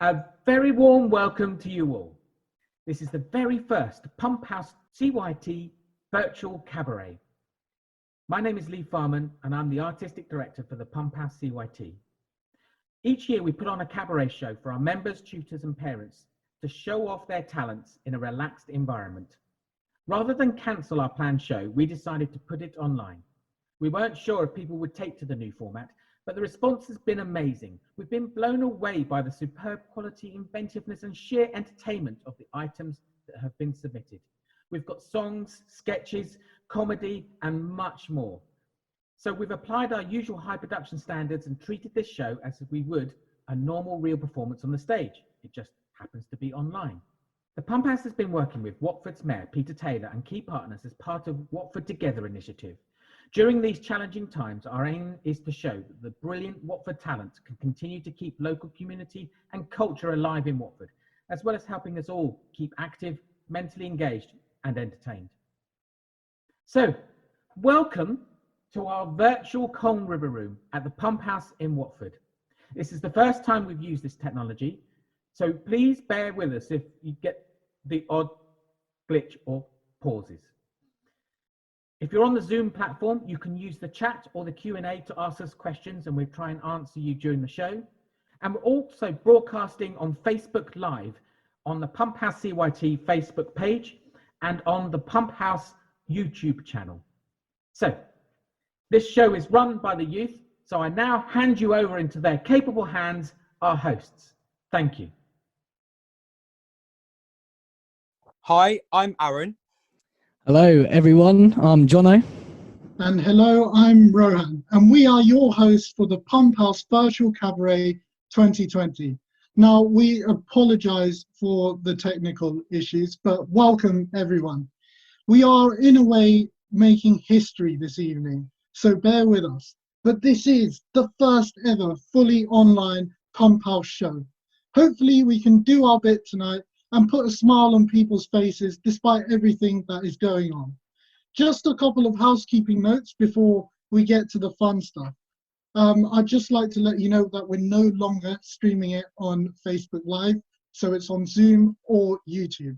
A very warm welcome to you all. This is the very first Pump House CYT virtual cabaret. My name is Lee Farman and I'm the Artistic Director for the Pump House CYT. Each year we put on a cabaret show for our members, tutors and parents to show off their talents in a relaxed environment. Rather than cancel our planned show, we decided to put it online. We weren't sure if people would take to the new format, but the response has been amazing. We've been blown away by the superb quality, inventiveness and sheer entertainment of the items that have been submitted. We've got songs, sketches, comedy and much more. So we've applied our usual high production standards and treated this show as we would a normal real performance on the stage. It just happens to be online. The Pump House has been working with Watford's Mayor, Peter Taylor, and key partners as part of Watford Together initiative. During these challenging times, our aim is to show that the brilliant Watford talent can continue to keep local community and culture alive in Watford, as well as helping us all keep active, mentally engaged and entertained. So, welcome to our virtual Colne River Room at the Pump House in Watford. This is the first time we've used this technology, so please bear with us if you get the odd glitch or pauses. If you're on the Zoom platform, you can use the chat or the Q&A to ask us questions and we'll try and answer you during the show. And we're also broadcasting on Facebook Live on the Pump House CYT Facebook page and on the Pump House YouTube channel. So this show is run by the youth, so I now hand you over into their capable hands, our hosts. Thank you. Hi, I'm Aaron. Hello everyone, I'm Jono. And hello, I'm Rohan, and we are your hosts for the Pump House Virtual Cabaret 2020. Now, we apologize for the technical issues, but welcome everyone. We are in a way making history this evening, so bear with us. But this is the first ever fully online Pump House show. Hopefully we can do our bit tonight and put a smile on people's faces despite everything that is going on. Just a couple of housekeeping notes before we get to the fun stuff. I'd just like to let you know that we're no longer streaming it on Facebook Live, so it's on Zoom or YouTube.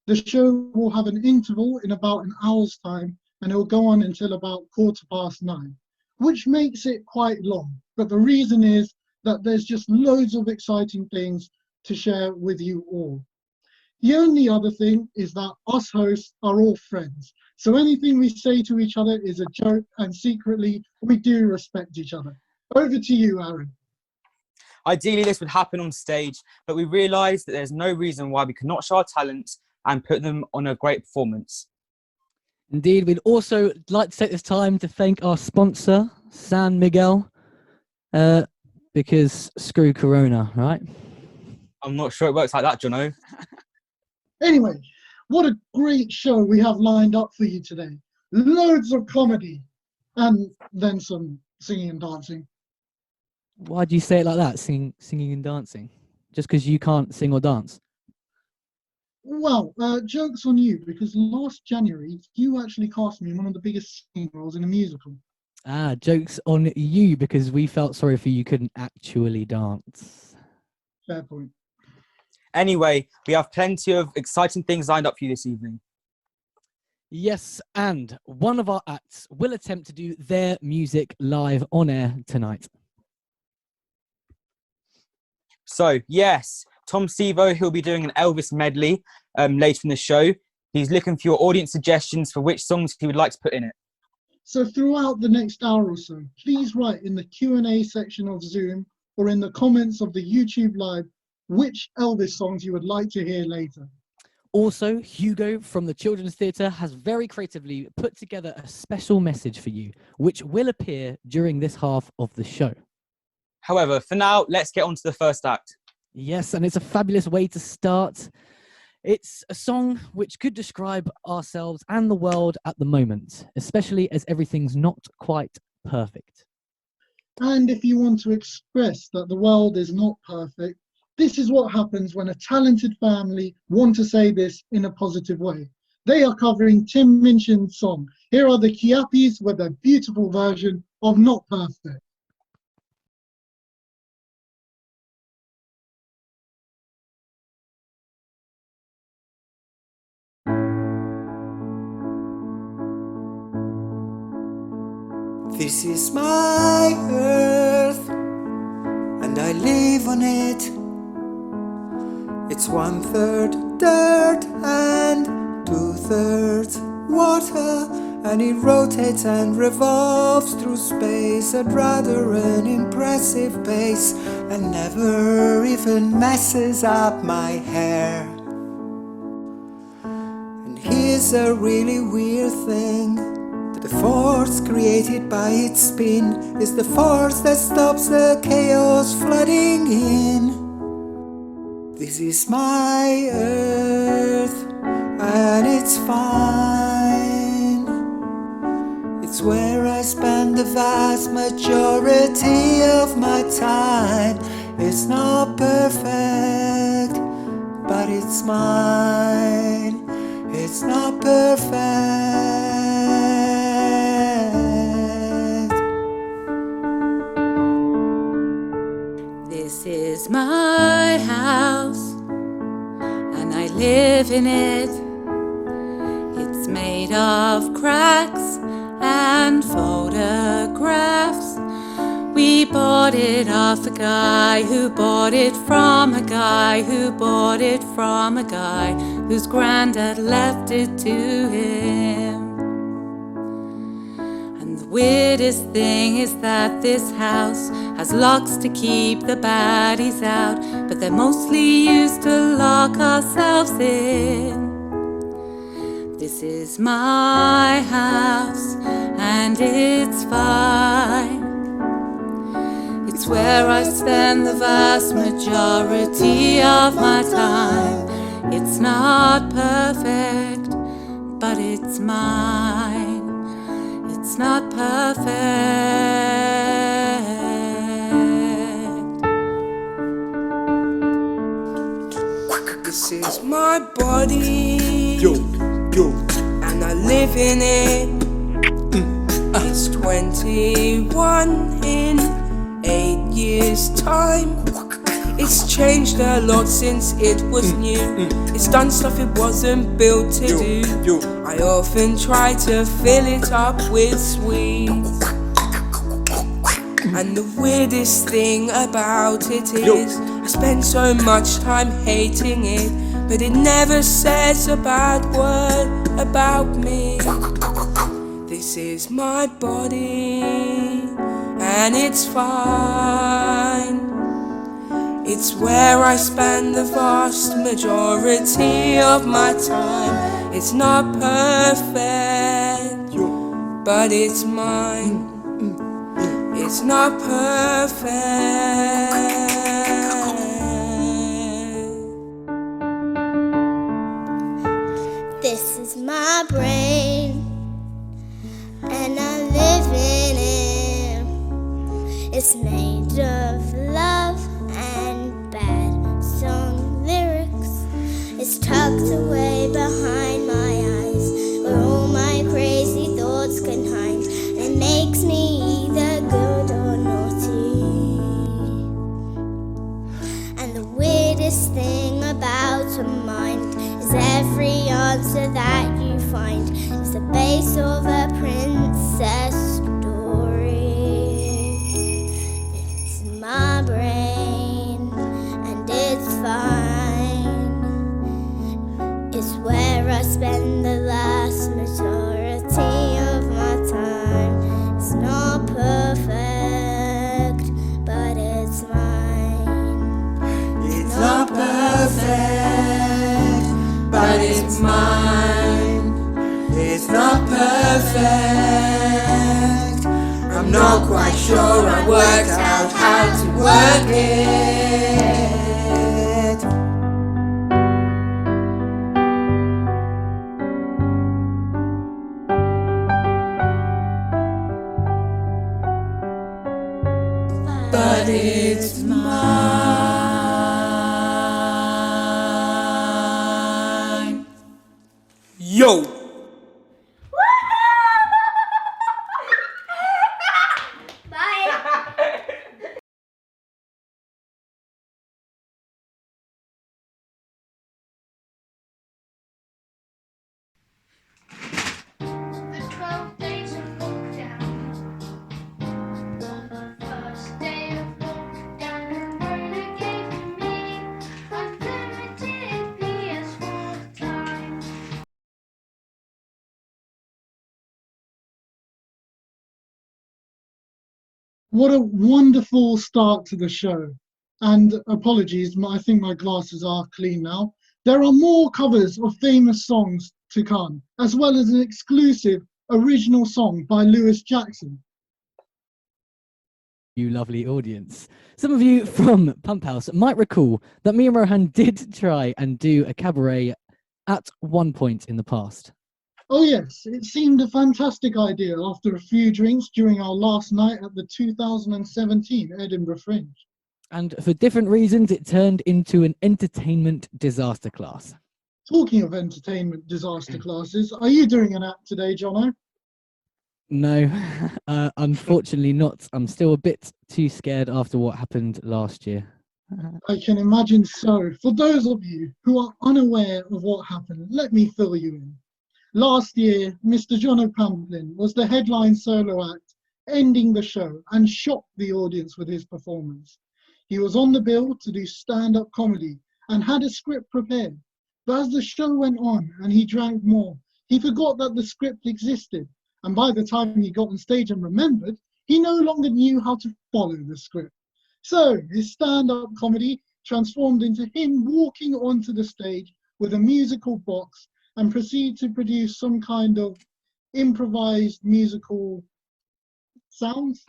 The show will have an interval in about an hour's time and it will go on until about 9:15, which makes it quite long. But the reason is that there's just loads of exciting things to share with you all. The only other thing is that us hosts are all friends. So anything we say to each other is a joke and secretly we do respect each other. Over to you, Aaron. Ideally, this would happen on stage, but we realised that there's no reason why we could not show our talents and put them on a great performance. Indeed, we'd also like to take this time to thank our sponsor, San Miguel, because screw Corona, right? I'm not sure it works like that, Jono. Anyway, what a great show we have lined up for you today. Loads of comedy and then some singing and dancing. Why do you say it like that, singing and dancing? Just because you can't sing or dance? Well, joke's on you, because last January, you actually cast me in one of the biggest singing roles in a musical. Ah, joke's on you, because we felt sorry for you couldn't actually dance. Fair point. Anyway, we have plenty of exciting things lined up for you this evening. Yes, and one of our acts will attempt to do their music live on air tonight. So, yes, Tom Sevo, he'll be doing an Elvis medley later in the show. He's looking for your audience suggestions for which songs he would like to put in it. So throughout the next hour or so, please write in the Q&A section of Zoom or in the comments of the YouTube Live which Elvis songs you would like to hear later. Also, Hugo from the Children's Theatre has very creatively put together a special message for you, which will appear during this half of the show. However, for now, let's get on to the first act. Yes, and it's a fabulous way to start. It's a song which could describe ourselves and the world at the moment, especially as everything's not quite perfect. And if you want to express that the world is not perfect, this is what happens when a talented family want to say this in a positive way. They are covering Tim Minchin's song. Here are the Kiapis with a beautiful version of Not Perfect. This is my earth, and I live on it. It's 1/3 dirt and 2/3 water, and it rotates and revolves through space at rather an impressive pace, and never even messes up my hair. And here's a really weird thing. The force created by its spin is the force that stops the chaos flooding in. This is my earth, and it's fine. It's where I spend the vast majority of my time. It's not perfect, but it's mine. It's not perfect. This is my house, and I live in it. It's made of cracks and photographs. We bought it off a guy who bought it from a guy who bought it from a guy whose granddad left it to him. And the weirdest thing is that this house has locks to keep the baddies out, but they're mostly used to lock ourselves in. This is my house, and it's fine. It's where I spend the vast majority of my time. It's not perfect, but it's mine. It's not perfect. This is my body, Yo, and I live in it. It's 21 in 8 years' time. It's changed a lot since it was new. It's done stuff it wasn't built to do. I often try to fill it up with sweets. And the weirdest thing about it is I spend so much time hating it, but it never says a bad word about me. This is my body, and it's fine. It's where I spend the vast majority of my time. It's not perfect, but it's mine. It's not perfect. This is my brain, and I live in it. It's made of love and bad song lyrics. It's tucked away behind my eyes, where all my crazy thoughts can hide. It makes me either good or naughty. And the weirdest thing about a mind is every answer that you find is the base of a princess story. It's my brain, and it's fine. It's where I spend the vast majority of my time. It's not perfect, but it's mine. it's not perfect, but it's mine. It's not perfect. I'm not quite sure I worked out how to work it. But it's mine. Yo! The 12 days of lockdown. What a wonderful start to the show. And apologies, I think my glasses are clean now. There are more covers of famous songs to come, as well as an exclusive original song by Lewis Jackson. You lovely audience. Some of you from Pump House might recall that me and Rohan did try and do a cabaret at one point in the past. Oh yes, it seemed a fantastic idea after a few drinks during our last night at the 2017 Edinburgh Fringe. And for different reasons, it turned into an entertainment disaster class. Talking of entertainment disaster classes, are you doing an act today, Jono? No, unfortunately not. I'm still a bit too scared after what happened last year. I can imagine so. For those of you who are unaware of what happened, let me fill you in. Last year, Mr. Jono Pamplin was the headline solo act, ending the show and shocked the audience with his performance. He was on the bill to do stand-up comedy and had a script prepared. But as the show went on and he drank more, he forgot that the script existed. And by the time he got on stage and remembered, he no longer knew how to follow the script. So his stand-up comedy transformed into him walking onto the stage with a musical box and proceed to produce some kind of improvised musical sounds.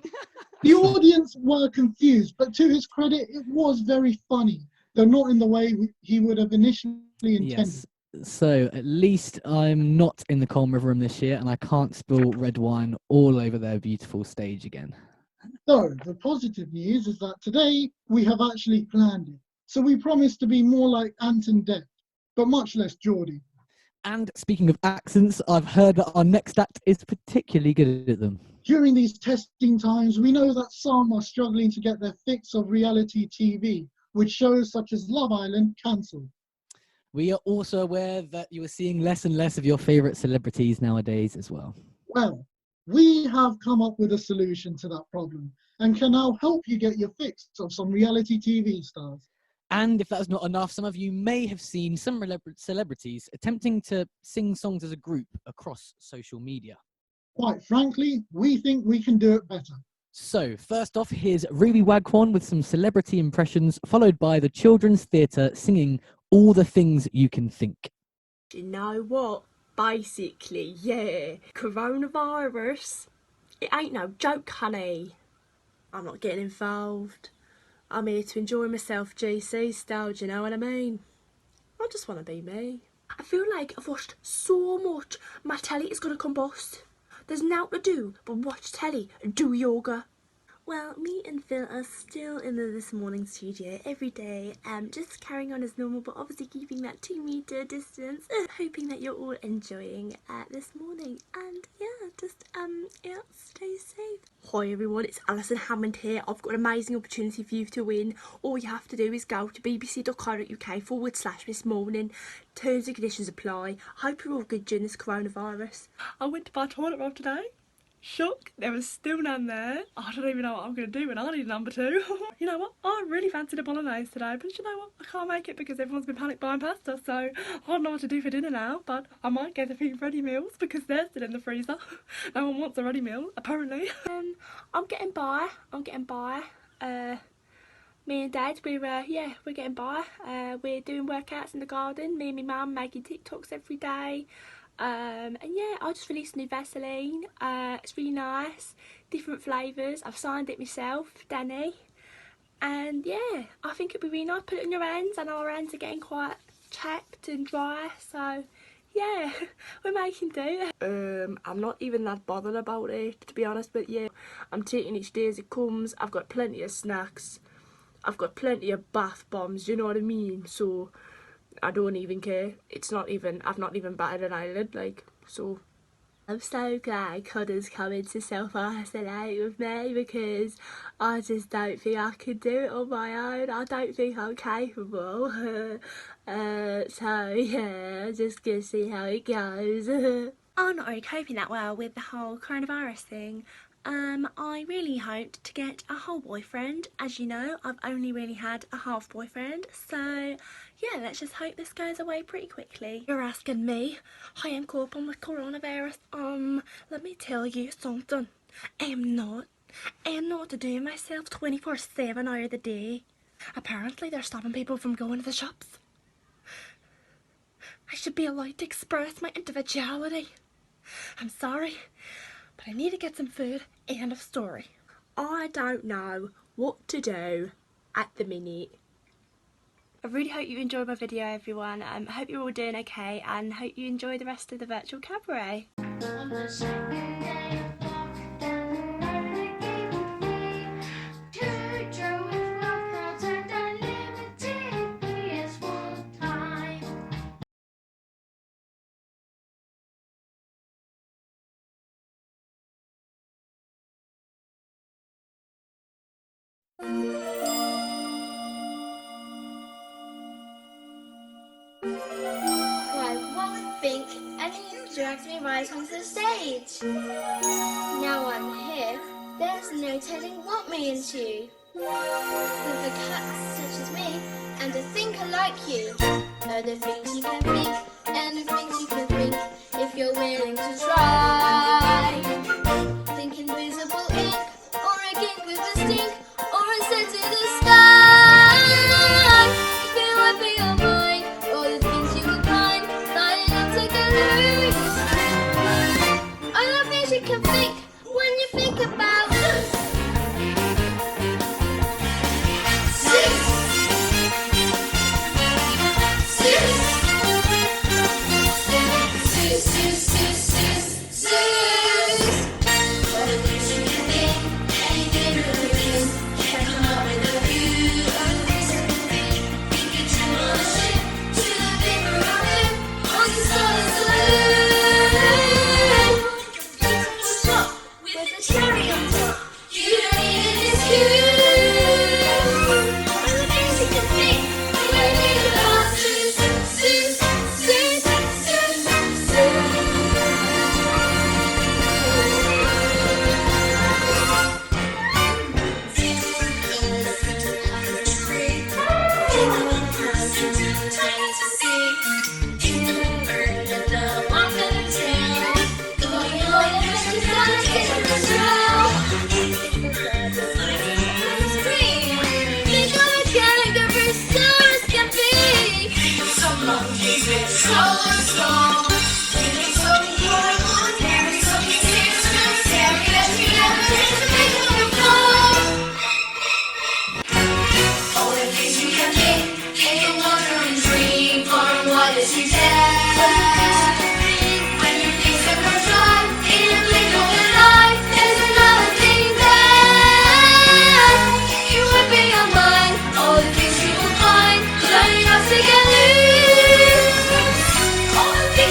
The audience were confused, but to his credit, it was very funny, though not in the way he would have initially intended. Yes. So at least I'm not in the Colm River Room this year and I can't spill red wine all over their beautiful stage again. So the positive news is that today we have actually planned it. So we promise to be more like Ant and Dec, but much less Geordie. And speaking of accents, I've heard that our next act is particularly good at them. During these testing times, we know that some are struggling to get their fix of reality TV, with shows such as Love Island cancelled. We are also aware that you are seeing less and less of your favourite celebrities nowadays as well. Well, we have come up with a solution to that problem and can now help you get your fix of some reality TV stars. And if that's not enough, some of you may have seen some celebrities attempting to sing songs as a group across social media. Quite frankly, we think we can do it better. So, first off, here's Ruby Wagwan with some celebrity impressions, followed by the Children's Theatre singing All the Things You Can Think. You know what? Basically, yeah. Coronavirus, it ain't no joke, honey. I'm not getting involved. I'm here to enjoy myself, GC style, do you know what I mean? I just want to be me. I feel like I've watched so much, my telly is going to combust. There's naught to do but watch telly and do yoga. Well, me and Phil are still in this morning studio every day, just carrying on as normal, but obviously keeping that 2-meter distance. Hoping that you're all enjoying this morning, and yeah, just yeah, stay safe. Hi everyone, it's Alison Hammond here. I've got an amazing opportunity for you to win. All you have to do is go to bbc.co.uk/This Morning. Terms and conditions apply. I hope you're all good during this coronavirus. I went to buy toilet roll today. Shock, there was still none there. I don't even know what I'm going to do when I need number 2. You know what, I really fancied a bolognese today, but you know what, I can't make it because everyone's been panic buying pasta, so I don't know what to do for dinner now, but I might get a few ready meals because they're still in the freezer. No one wants a ready meal, apparently. I'm getting by. Me and Dad, we're getting by. We're doing workouts in the garden. Me and my mum making TikToks every day. And yeah, I just released a new Vaseline. It's really nice, different flavours. I've signed it myself, Danny. And yeah, I think it'd be really nice. Put it on your hands. I know our hands are getting quite chapped and dry, so yeah, we're making do. I'm not even that bothered about it, to be honest, but yeah, I'm taking each day as it comes. I've got plenty of snacks. I've got plenty of bath bombs, you know what I mean? So I don't even care. I've not even batted an eyelid, like, so. I'm so glad Connor's coming to self-isolate with me because I just don't think I could do it on my own. I don't think I'm capable. So yeah, I'm just gonna see how it goes. I'm not really coping that well with the whole coronavirus thing. I really hoped to get a whole boyfriend. As you know, I've only really had a half boyfriend, so yeah, let's just hope this goes away pretty quickly. You're asking me how I'm coping with coronavirus. Let me tell you something. I am not. I don't know what to do with myself 24/7 hour of the day. Apparently they're stopping people from going to the shops. I should be allowed to express my individuality. I'm sorry, but I need to get some food. End of story. I don't know what to do at the minute. I really hope you enjoyed my video, everyone. I hope you're all doing okay and hope you enjoy the rest of the virtual cabaret. On the second day of lockdown, Joe with lockdowns and unlimited PS4 time. Why, one would think, and he dragged me right onto the stage. Now I'm here, there's no telling what me into. With the cats such as me, and a thinker like you. Are the things you can think, and the things you can think, if you're willing to try. Think invisible ink, or a gig with a stink, or a set to the sky. Feel happy or mine, all the things you would find, lining up to get loose. All the things you can think, when you think about us. All the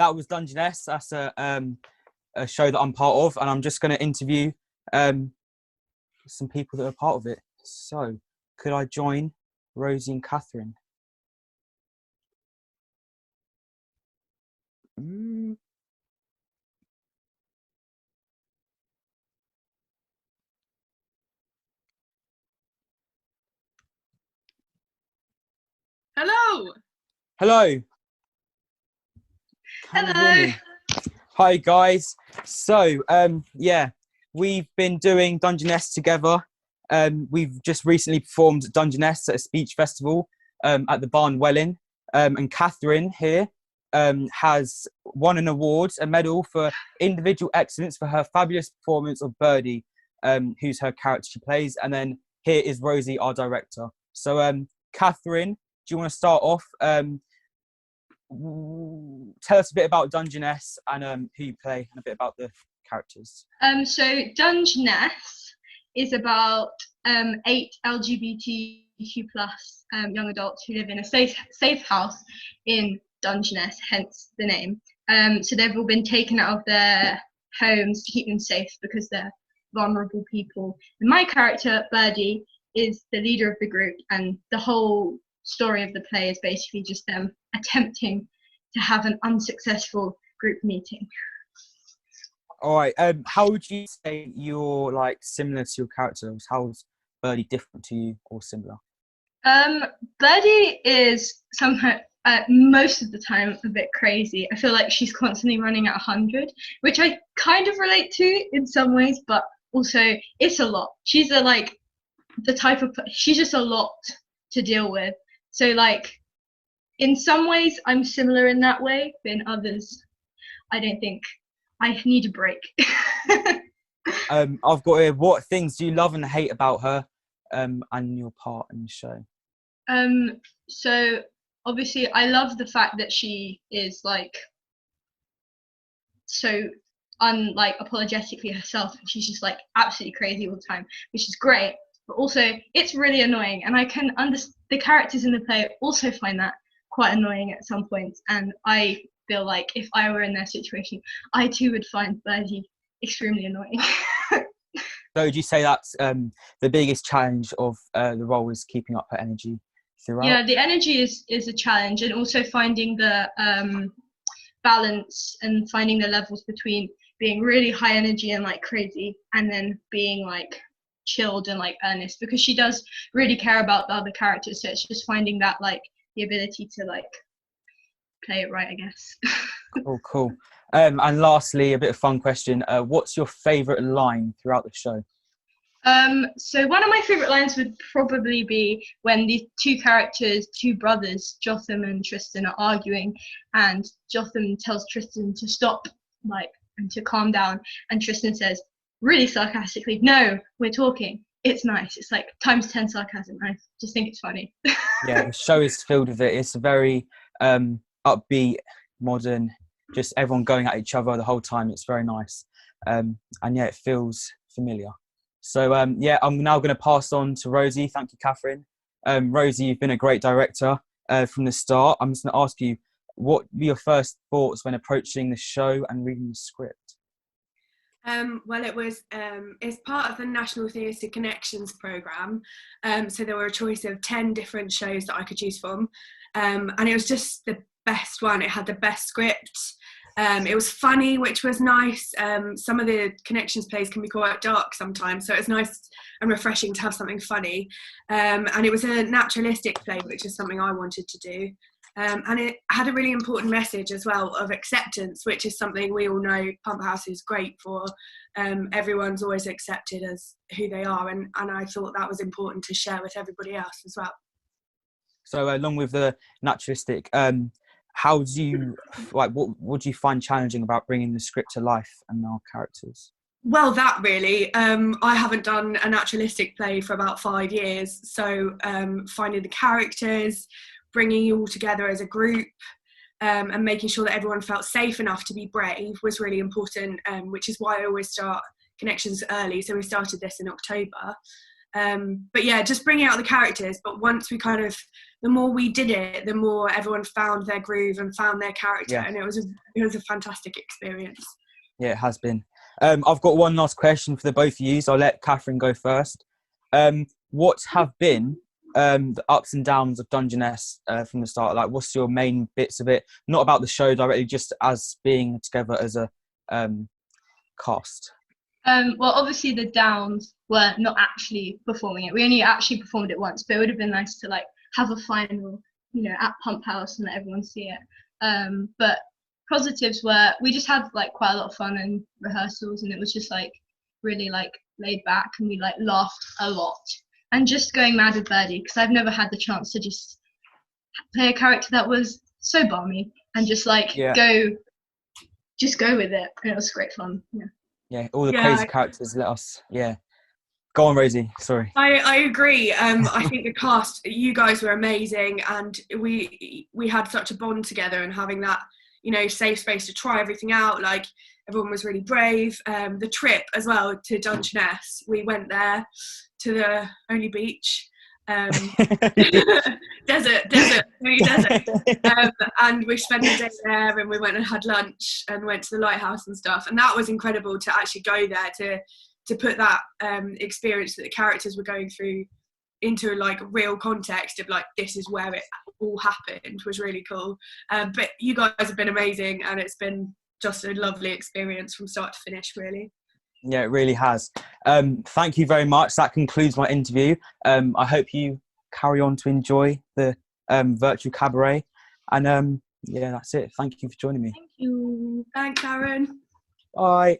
that was Dungeness. That's a show that I'm part of, and I'm just going to interview some people that are part of it. So, could I join Rosie and Catherine? Hello. Hello. Can you hear me? Hi guys. So yeah, we've been doing Dungeness together. We've just recently performed Dungeness at a speech festival at the Barn Welling. And Catherine here has won an award, a medal for individual excellence for her fabulous performance of Birdie, who's her character she plays. And then here is Rosie, our director. So Catherine, do you want to start off? Tell us a bit about Dungeness and who you play and a bit about the characters. So Dungeness is about 8 LGBTQ plus young adults who live in a safe house in Dungeness, hence the name. So they've all been taken out of their homes to keep them safe because they're vulnerable people. And my character, Birdie, is the leader of the group, and the whole story of the play is basically just them attempting to have an unsuccessful group meeting. All right. How would you say you're like similar to your characters? How's Birdie different to you or similar? Birdie is somehow most of the time a bit crazy. I feel like she's constantly running at 100, which I kind of relate to in some ways, but also it's a lot. She's she's just a lot to deal with. So like in some ways I'm similar in that way, but in others I don't think. I need a break. I've got here, what things do you love and hate about her and your part in the show? So obviously I love the fact that she is like so apologetically herself, and she's just like absolutely crazy all the time, which is great, but also it's really annoying, and I can understand the characters in the play also find that quite annoying at some points, and I feel like if I were in their situation, I too would find Birdie extremely annoying. So would you say that's the biggest challenge of the role is keeping up her energy throughout? Yeah, the energy is a challenge, and also finding the balance and finding the levels between being really high energy and like crazy, and then being like chilled and like earnest, because she does really care about the other characters. So it's just finding that like the ability to like play it right, I guess. Cool. And lastly, a bit of fun question. What's your favourite line throughout the show? So one of my favourite lines would probably be when the two brothers, Jotham and Tristan, are arguing, and Jotham tells Tristan to stop, and to calm down, and Tristan says, really sarcastically, "No, we're talking. It's nice." It's like times 10 sarcasm. I just think it's funny. Yeah, the show is filled with it. It's very upbeat, modern, just everyone going at each other the whole time. It's very nice. And yeah, it feels familiar. So yeah, I'm now going to pass on to Rosie. Thank you, Catherine. Rosie, you've been a great director from the start. I'm just going to ask you, what were your first thoughts when approaching the show and reading the script? Well, it's part of the National Theatre Connections programme. So there were a choice of 10 different shows that I could choose from. And it was just the best one. It had the best script. It was funny, which was nice. Some of the Connections plays can be quite dark sometimes, so it's nice and refreshing to have something funny. And it was a naturalistic play, which is something I wanted to do. And it had a really important message as well of acceptance, which is something we all know Pump House is great for. Everyone's always accepted as who they are, and I thought that was important to share with everybody else as well. So along with the naturalistic, how do you what do you find challenging about bringing the script to life and our characters? Well, that really, I haven't done a naturalistic play for about 5 years, so finding the characters, bringing you all together as a group, and making sure that everyone felt safe enough to be brave was really important, which is why I always start Connections early. So we started this in October. But yeah, just bringing out the characters. But once we kind of the more we did it, the more everyone found their groove and found their character, Yeah. and it was a fantastic experience. Yeah, it has been. I've got one last question for the both of you, so I'll let Catherine go first. What have been the ups and downs of Dungeness from the start? Like, what's your main bits of it? Not about the show directly, just as being together as a cast. Well, obviously the downs were not actually performing it. We only actually performed it once, but it would have been nice to like have a final, at Pump House and let everyone see it. But positives were we just had like quite a lot of fun in rehearsals, and it was just like really like laid back, and we like laughed a lot. And just going mad with Birdie, because I've never had the chance to just play a character that was so balmy and just like go with it. And it was great fun. Yeah, all the crazy characters let us. Yeah, go on, Rosie. Sorry. I agree. I think the cast, you guys were amazing, and we had such a bond together, and having that, safe space to try everything out. Like, everyone was really brave. The trip as well to Dungeness, we went there to the only beach, desert, and we spent the day there, and we went and had lunch and went to the lighthouse and stuff, and that was incredible to actually go there to put that experience that the characters were going through into like real context of like, this is where it all happened, was really cool. But you guys have been amazing, and it's been just a lovely experience from start to finish, really. Yeah, it really has. Thank you very much. That concludes my interview. I hope you carry on to enjoy the virtual cabaret. And yeah, that's it. Thank you for joining me. Thank you. Thanks, Aaron. Bye.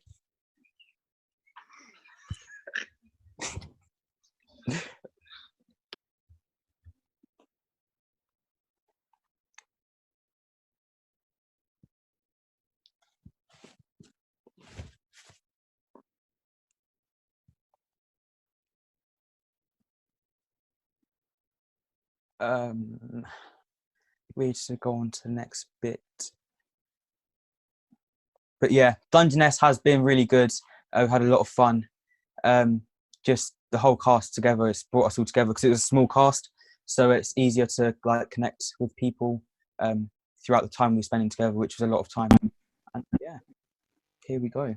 We just go on to the next bit. But yeah, Dungeness has been really good. We've had a lot of fun. Just the whole cast together, it's brought us all together because it was a small cast, so it's easier to like connect with people throughout the time we spending together, which was a lot of time. And yeah, here we go.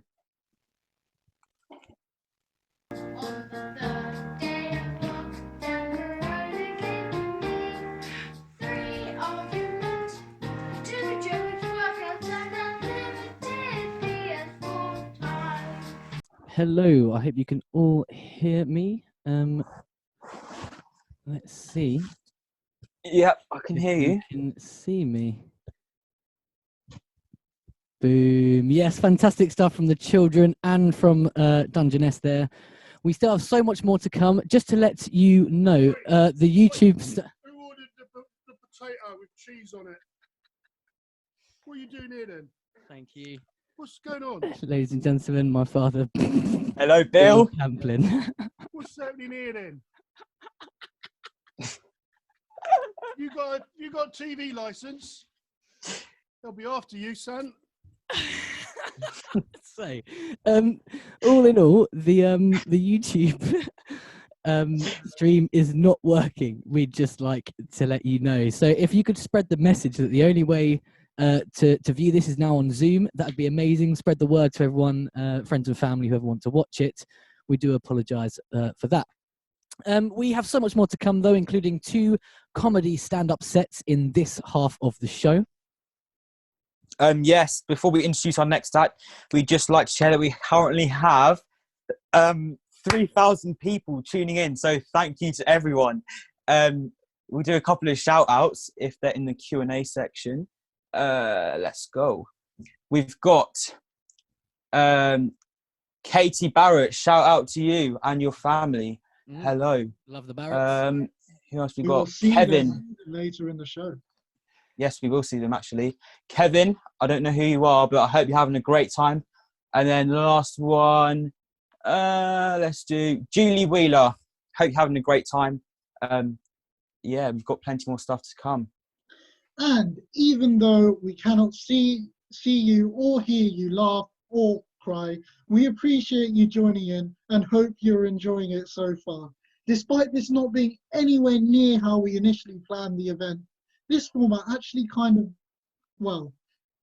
Hello, I hope you can all hear me. Let's see. Yep, I can hear you. You can see me. Boom. Yes, fantastic stuff from the children and from Dungeness there. We still have so much more to come. Just to let you know, the YouTube... Who ordered the potato with cheese on it? What are you doing here then? Thank you. What's going on? Ladies and gentlemen, my father... Hello, Bill. Hamplin. What's happening here then? You got a TV license? They'll be after you, son. So, all in all, the YouTube stream is not working. We'd just like to let you know. So if you could spread the message that the only way to view this is now on Zoom, that'd be amazing. Spread the word to everyone, friends and family, whoever want to watch it. We do apologise for that. We have so much more to come, though, including 2 comedy stand-up sets in this half of the show. Yes, before we introduce our next act, we'd just like to share that we currently have 3,000 people tuning in. So thank you to everyone. We'll do a couple of shout-outs if they're in the Q&A section. Let's go. We've got Katie Barrett. Shout out to you and your family. Hello. Love the Barretts. Who else we We'll got? see Kevin. them later in the show. Yes, we will see them actually. Kevin, I don't know who you are, but I hope you're having a great time. And then the last one, let's do Julie Wheeler. Hope you're having a great time. Yeah, we've got plenty more stuff to come. And even though we cannot see you or hear you laugh or cry, we appreciate you joining in and hope you're enjoying it so far. Despite this not being anywhere near how we initially planned the event, this format actually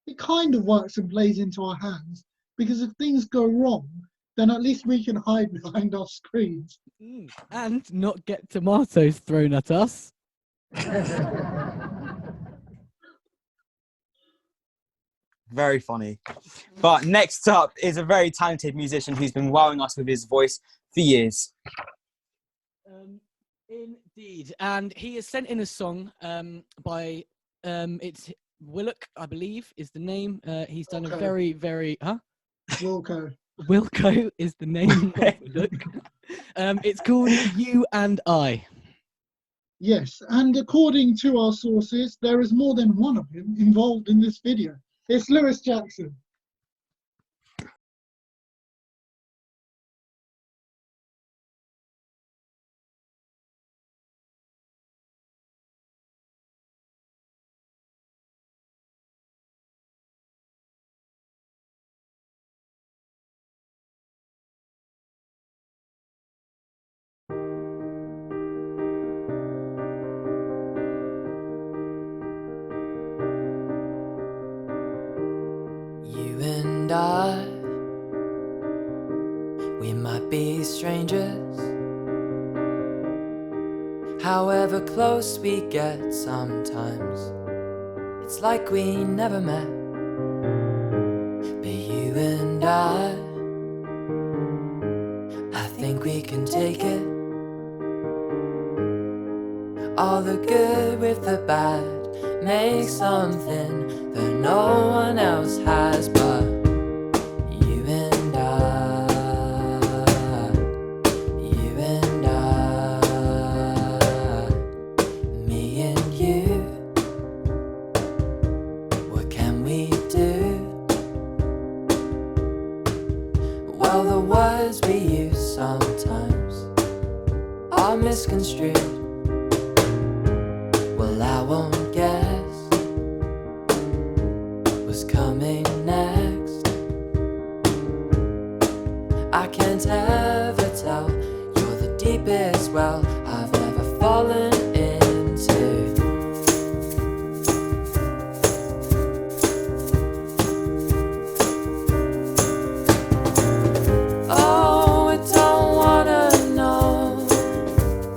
it kind of works and plays into our hands, because if things go wrong, then at least we can hide behind our screens. And not get tomatoes thrown at us. Very funny. But next up is a very talented musician who's been wowing us with his voice for years. Indeed. And he has sent in a song by, it's Willock, I believe, is the name. He's done a very, very, Wilco. Wilco is the name of Willock. It's called You and I. Yes, and according to our sources, there is more than one of him involved in this video. It's Lewis Jackson. You and I, we might be strangers. However close we get sometimes, it's like we never met. But you and I think we can take it. All the good with the bad, make something that no one else has but you and I. You and I, me and you. What can we do? Well, the words we use sometimes are misconstrued. Well, I won't guess what's coming next. I can't ever tell. You're the deepest well I've ever fallen into. Oh, I don't wanna know.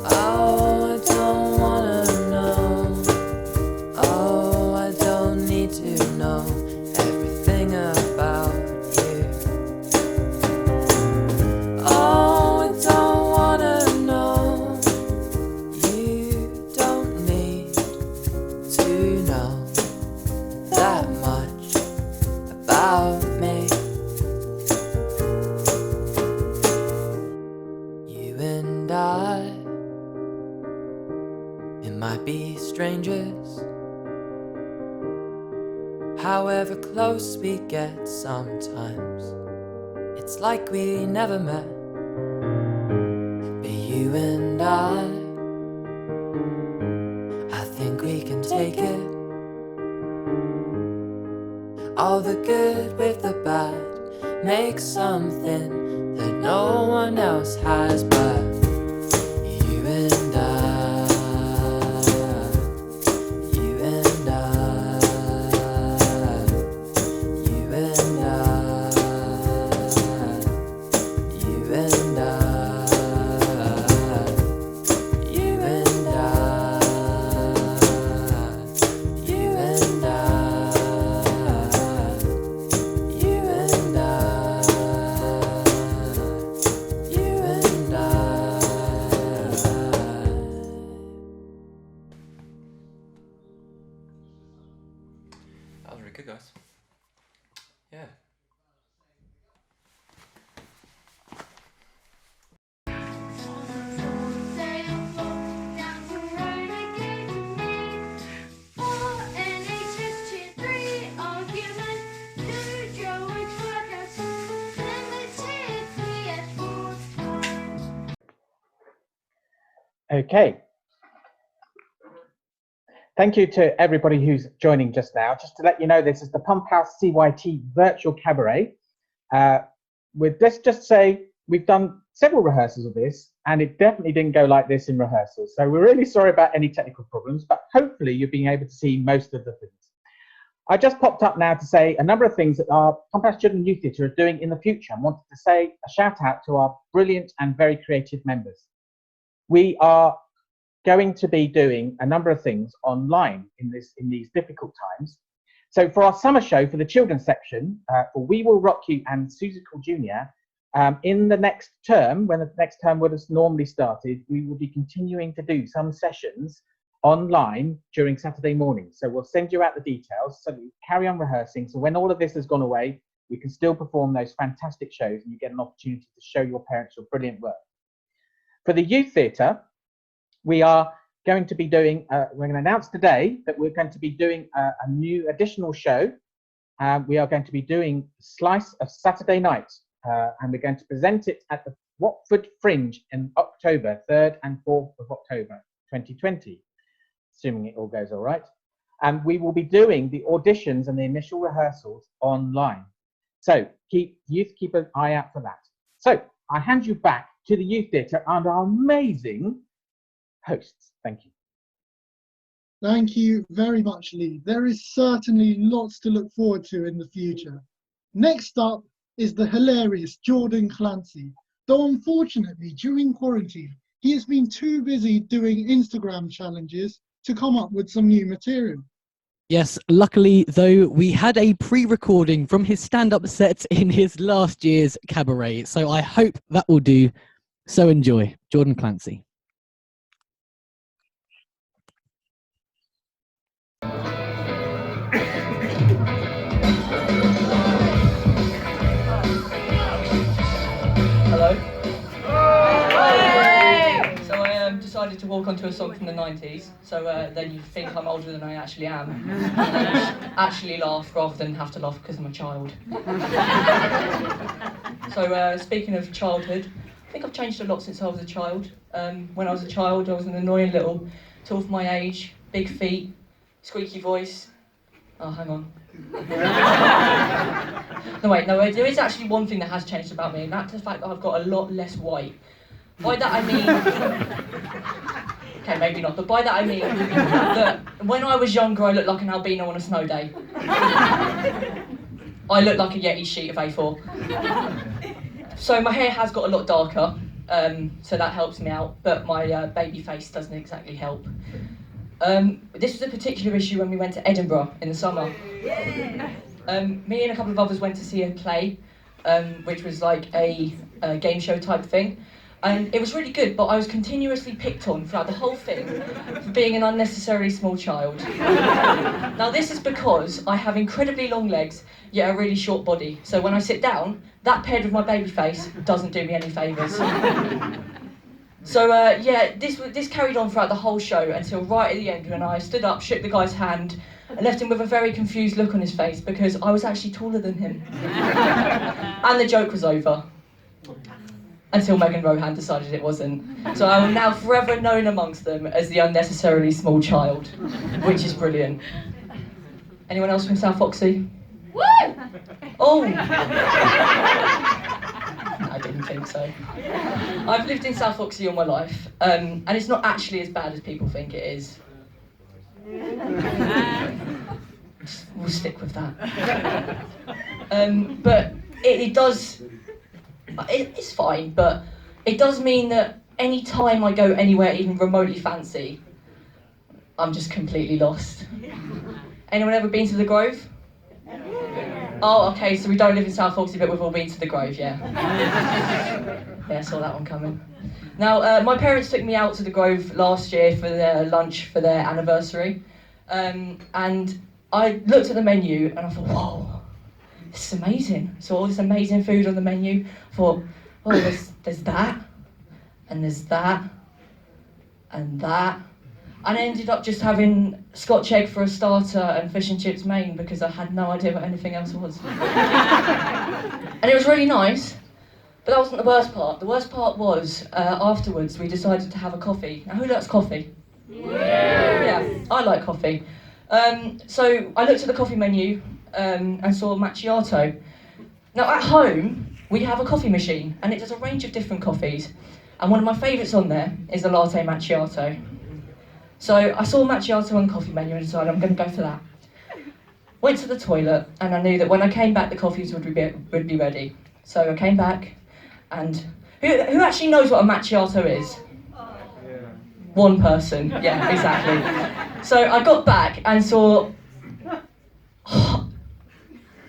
Oh, I don't wanna know. Oh, I don't need to know everything about you. Oh, I don't wanna know. You don't need to know that much about me. You and I, it might be strangers. However close we get sometimes, it's like we never met. But you and I think we can take it. All the good with the bad, make something that no one else has but you and I. You and I. You and I. You and I. You and I. You and I. You and I. You and I. That was really good, guys. Yeah. Okay. Thank you to everybody who's joining just now. Just to let you know, this is the Pump House CYT Virtual Cabaret. Let's just say we've done several rehearsals of this, and it definitely didn't go like this in rehearsals. So we're really sorry about any technical problems, but hopefully you're being able to see most of the things. I just popped up now to say a number of things that our Pump House Children Youth Theatre are doing in the future, and wanted to say a shout out to our brilliant and very creative members. We are going to be doing a number of things online in these difficult times. So for our summer show for the children's section, for We Will Rock You and Susical Junior, in the next term, when the next term would have normally started, we will be continuing to do some sessions online during Saturday mornings. So we'll send you out the details so that you carry on rehearsing. So when all of this has gone away, we can still perform those fantastic shows and you get an opportunity to show your parents your brilliant work. For the youth theatre, we are going to be doing, we're going to announce today that we're going to be doing a new additional show. We are going to be doing Slice of Saturday Night, and we're going to present it at the Watford Fringe in October, 3rd and 4th of October 2020, assuming it all goes all right. And we will be doing the auditions and the initial rehearsals online. So keep an eye out for that. So I hand you back to the youth theatre and our amazing hosts. Thank you. Thank you very much, Lee. There is certainly lots to look forward to in the future. Next up is the hilarious Jordan Clancy. Though unfortunately, during quarantine, he has been too busy doing Instagram challenges to come up with some new material. Yes, luckily, though, we had a pre-recording from his stand-up set in his last year's Cabaret, so I hope that will do. So enjoy. Jordan Clancy. Hello. So I decided to walk onto a song from the 90s, so then you think I'm older than I actually am. And actually laugh rather than have to laugh because I'm a child. So speaking of childhood, I think I've changed a lot since I was a child. When I was a child, I was an annoying little, tall for my age, big feet, squeaky voice. Oh, hang on. No, there is actually one thing that has changed about me, and that's the fact that I've got a lot less white. By that I mean... Okay, maybe not, but by that I mean that when I was younger I looked like an albino on a snow day. I looked like a Yeti sheet of A4. So my hair has got a lot darker, so that helps me out, but my baby face doesn't exactly help. This was a particular issue when we went to Edinburgh in the summer. Me and a couple of others went to see a play, which was like a game show type thing. And it was really good, but I was continuously picked on throughout the whole thing for being an unnecessarily small child. Now this is because I have incredibly long legs, yet a really short body. So when I sit down, that paired with my baby face doesn't do me any favours. So yeah, this carried on throughout the whole show until right at the end when I stood up, shook the guy's hand, and left him with a very confused look on his face because I was actually taller than him. And the joke was over. Until Megan Rohan decided it wasn't. So I am now forever known amongst them as the unnecessarily small child, which is brilliant. Anyone else from South Foxy? Woo! Oh! I didn't think so. I've lived in South Foxy all my life, and it's not actually as bad as people think it is. We'll stick with that. But it does... It's fine, but it does mean that any time I go anywhere even remotely fancy, I'm just completely lost. Anyone ever been to the Grove? Oh, okay, so we don't live in South Foxy, but we've all been to the Grove, yeah. Yeah, I saw that one coming. Now, my parents took me out to the Grove last year for their lunch for their anniversary, and I looked at the menu and I thought, whoa. This is amazing. So all this amazing food on the menu. Thought, oh, there's that, and there's that, and that. And I ended up just having Scotch egg for a starter and fish and chips main because I had no idea what anything else was. And it was really nice, but that wasn't the worst part. The worst part was, afterwards we decided to have a coffee. Now who likes coffee? Yeah, I like coffee. So I looked at the coffee menu, and saw macchiato. Now at home, we have a coffee machine and it does a range of different coffees. And one of my favourites on there is the latte macchiato. So I saw macchiato on the coffee menu and decided I'm going to go for that. Went to the toilet and I knew that when I came back the coffees would be ready. So I came back and who actually knows what a macchiato is? One person, yeah, exactly. So I got back and saw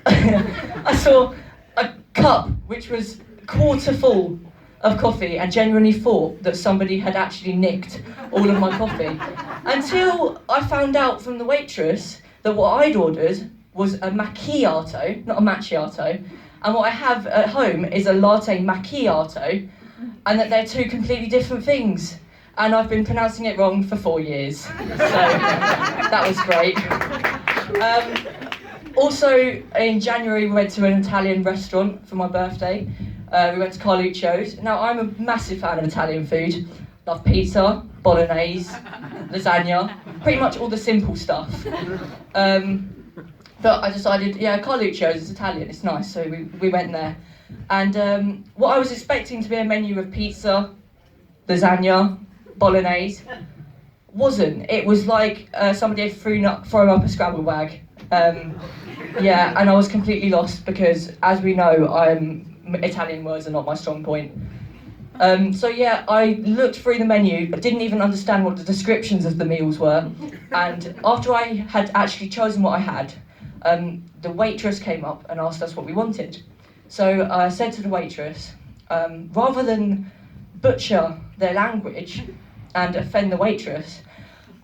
I saw a cup which was quarter full of coffee and genuinely thought that somebody had actually nicked all of my coffee. Until I found out from the waitress that what I'd ordered was a macchiato, not a macchiato, and what I have at home is a latte macchiato, and that they're two completely different things. And I've been pronouncing it wrong for 4 years, so that was great. Also, in January we went to an Italian restaurant for my birthday. We went to Carluccio's. Now, I'm a massive fan of Italian food. Love pizza, bolognese, lasagna, pretty much all the simple stuff. But I decided, yeah, Carluccio's is Italian, it's nice, so we went there. And what I was expecting to be a menu of pizza, lasagna, bolognese, wasn't. It was like somebody had thrown up a Scrabble bag. Yeah, and I was completely lost because, as we know, Italian words are not my strong point. So yeah, I looked through the menu, but didn't even understand what the descriptions of the meals were. And after I had actually chosen what I had, the waitress came up and asked us what we wanted. So I said to the waitress, rather than butcher their language and offend the waitress,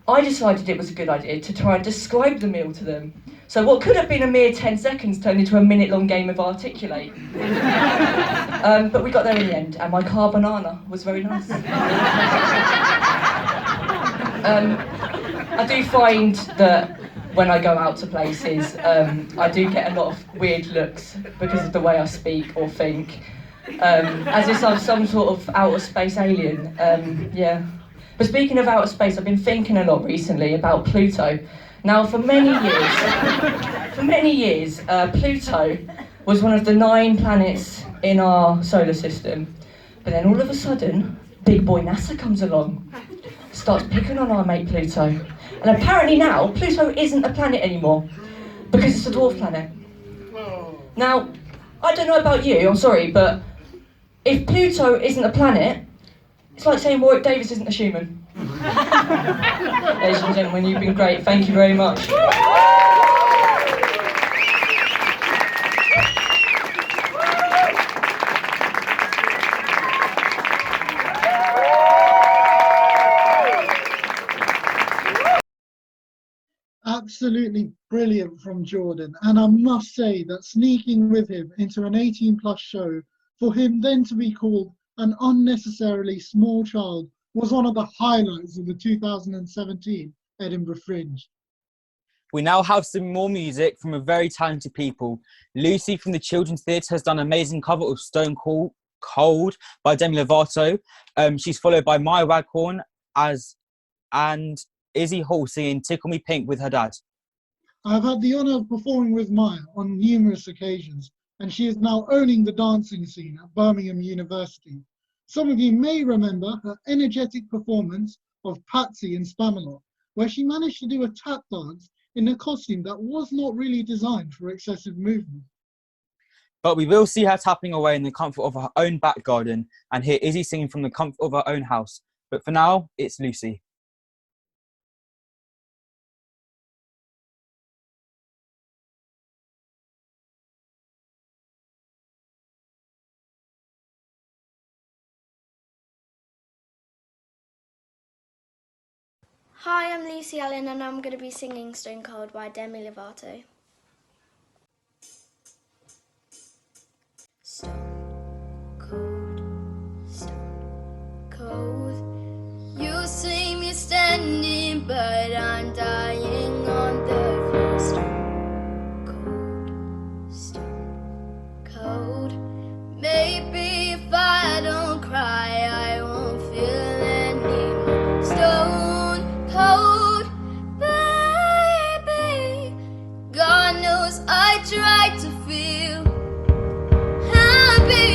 I decided it was a good idea to try and describe the meal to them. So what could have been a mere 10 seconds turned into a minute-long game of Articulate. But we got there in the end, and my carbonara was very nice. I do find that when I go out to places, I do get a lot of weird looks because of the way I speak or think, as if I'm some sort of outer space alien. Yeah. But speaking of outer space, I've been thinking a lot recently about Pluto. Now, for many years, Pluto was one of the 9 planets in our solar system. But then all of a sudden, big boy NASA comes along, starts picking on our mate Pluto. And apparently now, Pluto isn't a planet anymore, because it's a dwarf planet. Now, I don't know about you, I'm sorry, but if Pluto isn't a planet, it's like saying Warwick Davis isn't a human. Ladies and gentlemen, you've been great. Thank you very much. Absolutely brilliant from Jordan. And I must say that sneaking with him into an 18+ show, for him then to be called an unnecessarily small child, was one of the highlights of the 2017 Edinburgh Fringe. We now have some more music from a very talented people. Lucy from the Children's Theatre has done an amazing cover of Stone Cold by Demi Lovato. She's followed by Maya Waghorn and Izzy Hall singing Tickle Me Pink with her dad. I've had the honour of performing with Maya on numerous occasions, and she is now owning the dancing scene at Birmingham University. Some of you may remember her energetic performance of Patsy in Spamalot, where she managed to do a tap dance in a costume that was not really designed for excessive movement. But we will see her tapping away in the comfort of her own back garden and hear Izzy singing from the comfort of her own house. But for now, it's Lucy. Hi, I'm Lucy Allen and I'm going to be singing Stone Cold by Demi Lovato. Stone cold, you see me standing, but I'm dying on the floor. Stone cold, maybe if I don't cry, I won't feel anymore. Stone cold, baby, God knows I tried to feel happy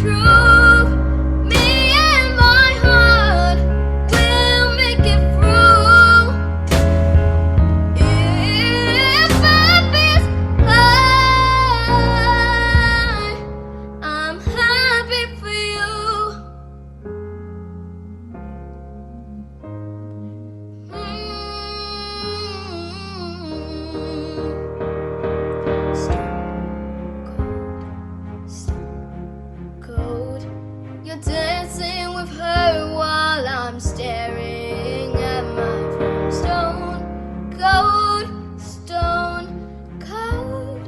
truth. Me and my heart will make it through. If happy's high, I'm happy for you. Cold. You're dancing with her while I'm staring at my phone. Stone cold, stone cold.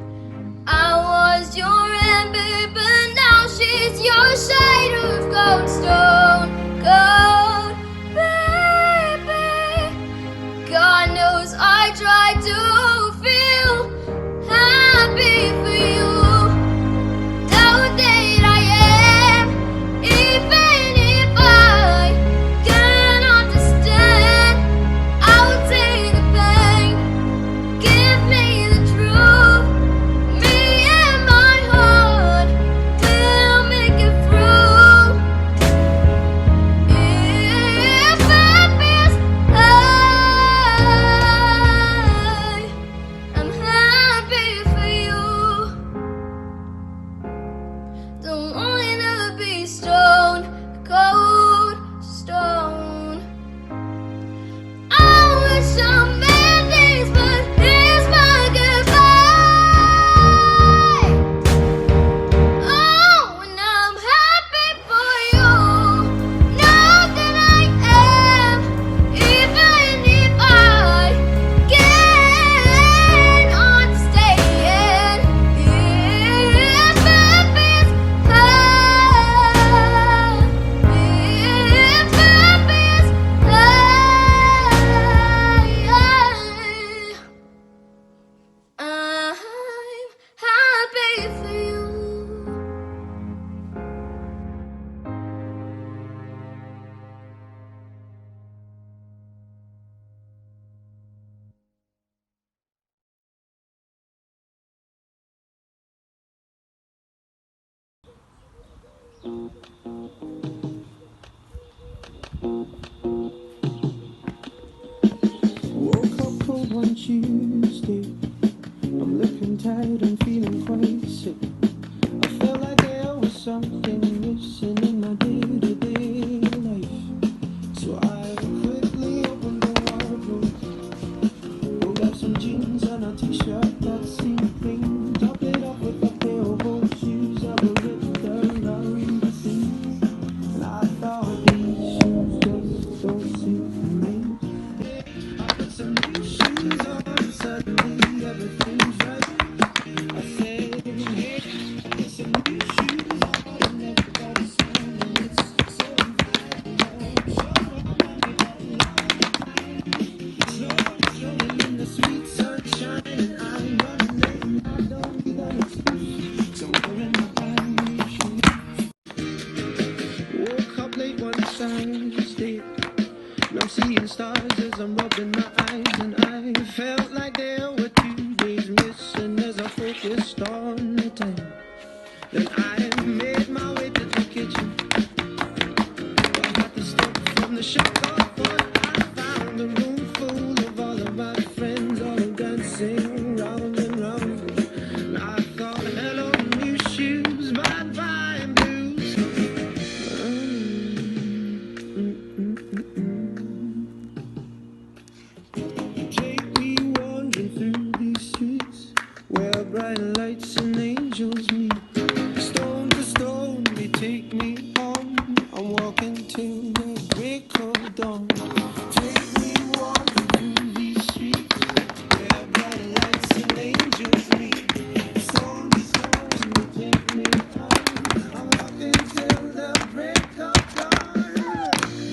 I was your ember, but now she's your shade of gold. Stone cold, baby. God knows I tried to feel happy for you. Know that I am, even if I can't understand. I'll take the pain, give me the truth. Me and my heart will make it through. If happy's high, I'm happy for you. Don't wanna be stone cold, stone. I wish I made these, but here's my goodbye. Oh, and I'm happy for you. Know that I am, even if I can't understand. If happy's high, if happy's high, I'm happy for you. Woke up cold one Tuesday. I'm looking tired and feeling quite sick. I felt like there was something missing in my day-to-day life. So I quickly opened the wardrobe, pulled out some jeans and a t-shirt that seemed clean, topped it up with a pair of old shoes that were ripped around the seams. And I thought these shoes just don't suit me. I put some new shoes on and suddenly everything's right. I said, hey, get some new shoes on and everybody's smiling. It's so strolling in the sweet sunshine and I'm running. I don't need an excuse, so I'm wearing my brand new shoes. Woke up late one Thursday. I'm seeing stars as I'm rubbing my eyes, and I felt like there were 2 days missing as I focused on the time. Then I made my way to the kitchen. I had to step from the shock of what I found. A room full of all of my friends, all dancing round and round. And I thought, hello, new shoes, bye-bye, blues. Take me wandering through these streets where bright lights and angels meet. Stone to stone, they take me home. I'm walking till the break of dawn. Take me wandering through these streets where bright lights and angels meet. Stone to stone, they take me home. I'm walking till the break of dawn.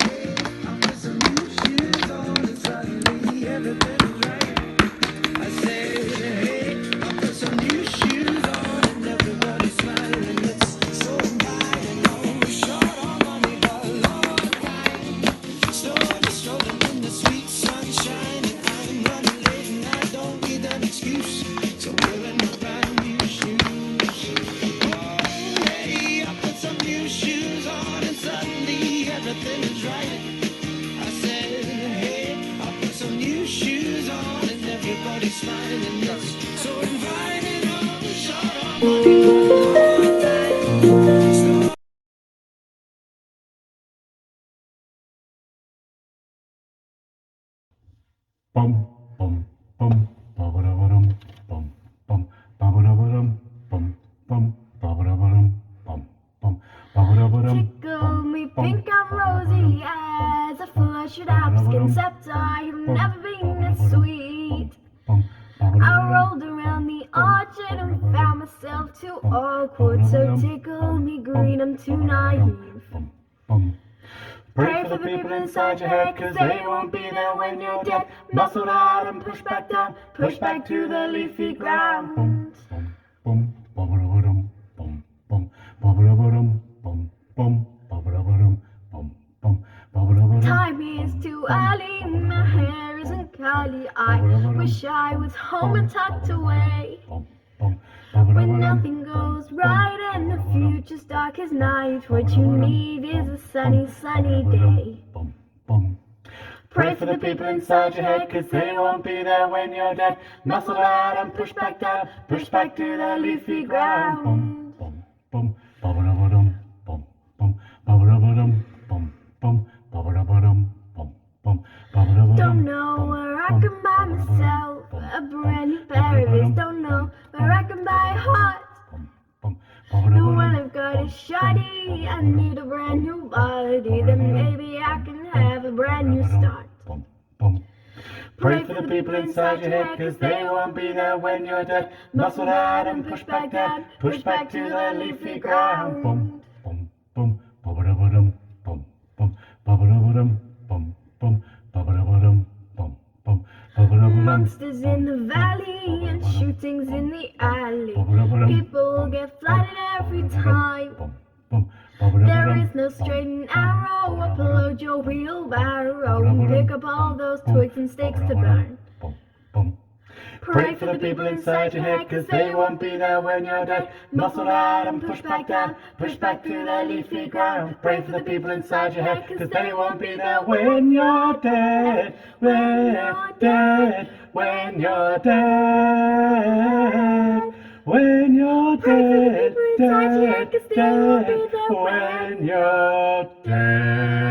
Hey, I put some new shoes on and suddenly everything's right. I said, hey, I put some new shoes on and everybody's smiling. It's so bright and no short on money, but long time. Strolling in the sweet sunshine and nothing to try it. I said, hey, I'll put some new shoes on, and everybody's smiling, and it's so inviting. On the short arm, money one time. Bum bum bum ba-ba-da-ba-dum bum bum ba-ba-da-ba-dum bum bum ba-ba-da-ba-dum bum bum ba-ba-da-ba-dum. Tickle me pink and rosy as a flushed apple except I have never been this sweet. I rolled around the orchard and found myself too awkward, so tickle me green, I'm too naive. Pray for the people inside your head, 'cause they won't be there when you're dead. Muscle out and push back down, push back to the leafy ground. Bum ba-ba-da-ba-dum bum bum ba-ba-da-ba-dum bum bum ba-ba-da-ba-dum bum bum ba-ba-da-ba-dum. Time is too early, my hair isn't curly. I wish I was home and tucked away. When nothing goes right and the future's dark as night, what you need is a sunny, sunny day. Pray for the people inside your head, 'cause they won't be there when you're dead. Muscle out and push back down, push back to the leafy ground. Bum ba-ba-da-ba-dum bum bum ba-ba-da-ba-dum bum bum ba-ba-da-ba-dum bum bum ba-ba-da-ba-dum. Don't know where I can buy myself a brand new pair of ears. Don't know where I can buy a heart. The one I've got is shoddy. I need a brand new body. Then maybe I can have a brand new start. Pray for the people inside your head, 'cause they won't be there when you're dead. Muscle out and push back down, push back to the leafy ground. Bum bum bum ba-ba-da-ba-dum bum bum ba-ba-da-ba-dum bum bum ba-ba-da-ba-dum bum bum ba-ba-da-ba-dum. Monsters in the valley and shootings in the alley. People get flooded every time. There is no straight and arrow. Upload your wheelbarrow and pick up all those twigs and sticks to burn. Pray for the people inside your head, 'cause they won't be there when you're dead. Muscle out and push back down, push back to the leafy ground. Pray for the people inside your head, 'cause they won't be there when you're dead, when you're dead, when you're dead, when you're dead, dead, dead, when you're dead.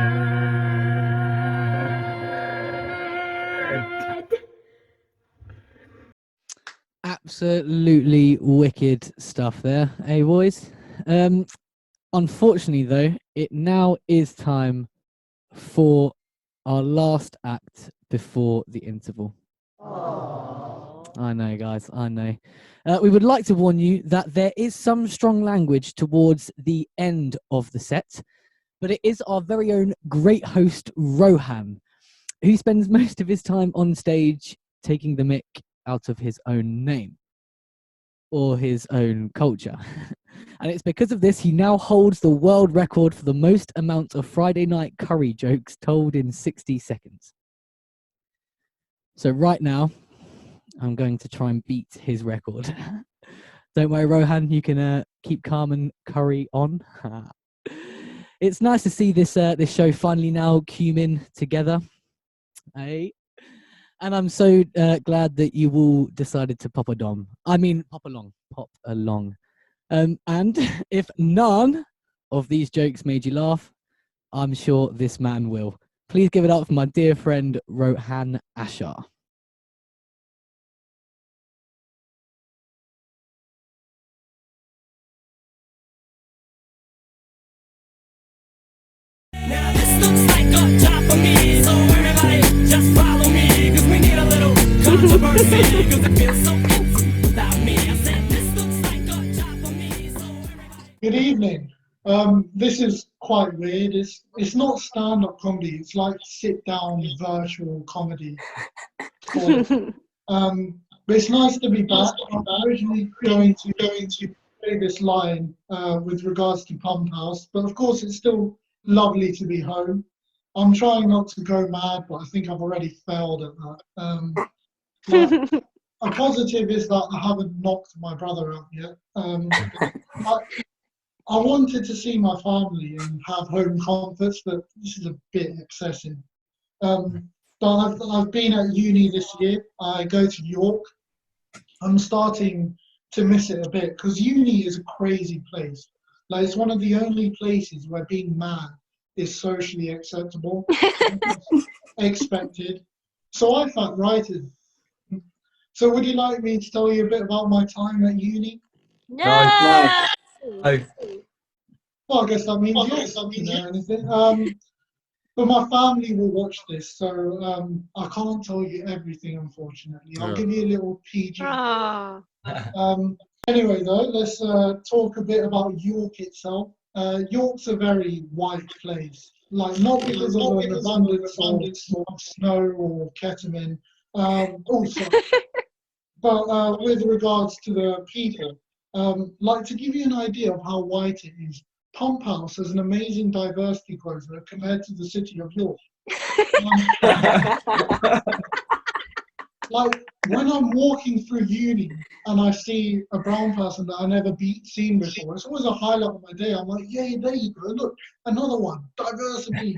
Absolutely wicked stuff there, eh, boys? Unfortunately, though, it now is time for our last act before the interval. I know, guys, I know. We would like to warn you that there is some strong language towards the end of the set, but it is our very own great host, Rohan, who spends most of his time on stage taking the mick out of his own name or his own culture. And it's because of this he now holds the world record for the most amount of Friday night curry jokes told in 60 seconds. So right now, I'm going to try and beat his record. Don't worry, Rohan, you can keep calm and curry on. It's nice to see this show finally now cumin together. Hey. And I'm so glad that you all decided to pop along. Pop along. And if none of these jokes made you laugh, I'm sure this man will. Please give it up for my dear friend, Rohan Ashar. Now this looks like a job for me, so everybody just follow me, 'cause we need a little controversy, 'cause it feels so empty without me. I said this looks like a job for me, so everybody... Good evening. This is quite weird. It's not stand-up comedy. It's like sit-down virtual comedy. But it's nice to be back. I'm originally going to play this line with regards to Pump House, but of course it's still lovely to be home. I'm trying not to go mad, but I think I've already failed at that. But a positive is that I haven't knocked my brother out yet. I wanted to see my family and have home comforts, but this is a bit excessive. But I've been at uni this year. I go to York. I'm starting to miss it a bit because uni is a crazy place. Like, it's one of the only places where being mad is socially acceptable, expected. So I felt righted. So would you like me to tell you a bit about my time at uni? No. Well, I guess that means yes. Anything. But my family will watch this, so I can't tell you everything, unfortunately. I'll give you a little PG. Anyway, though, let's talk a bit about York itself. York's a very white place, like not because of an abundance of snow or ketamine, also, but with regards to the people. Like, to give you an idea of how white it is, Pump House has an amazing diversity quota compared to the city of York. Like, when I'm walking through uni and I see a brown person that I never seen before, it's always a highlight of my day. I'm like, yay, there you go, look, another one, diversity.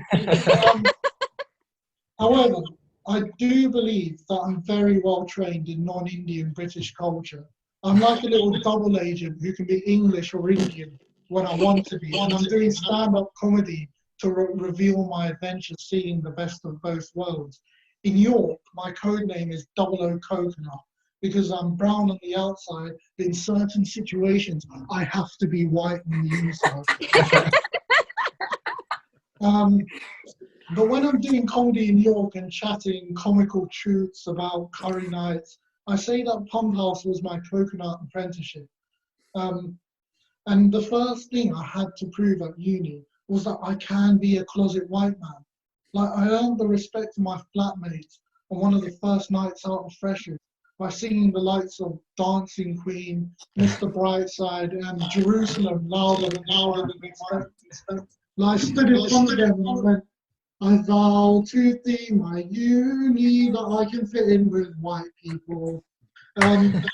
However, I do believe that I'm very well trained in non-Indian British culture. I'm like a little double agent who can be English or Indian when I want to be. And I'm doing stand-up comedy to reveal my adventure seeing the best of both worlds. In York, my code name is 00 Coconut because I'm brown on the outside, but in certain situations, I have to be white on the inside. But when I'm doing comedy in York and chatting comical truths about curry nights, I say that Pump House was my coconut apprenticeship. And the first thing I had to prove at uni was that I can be a closet white man. Like, I earned the respect of my flatmates on one of the first nights out of Freshers by singing the likes of Dancing Queen, Mr. Brightside, and Jerusalem louder than expected. Like, I stood in front of them and I went, I vow to thee, my uni, that I can fit in with white people. And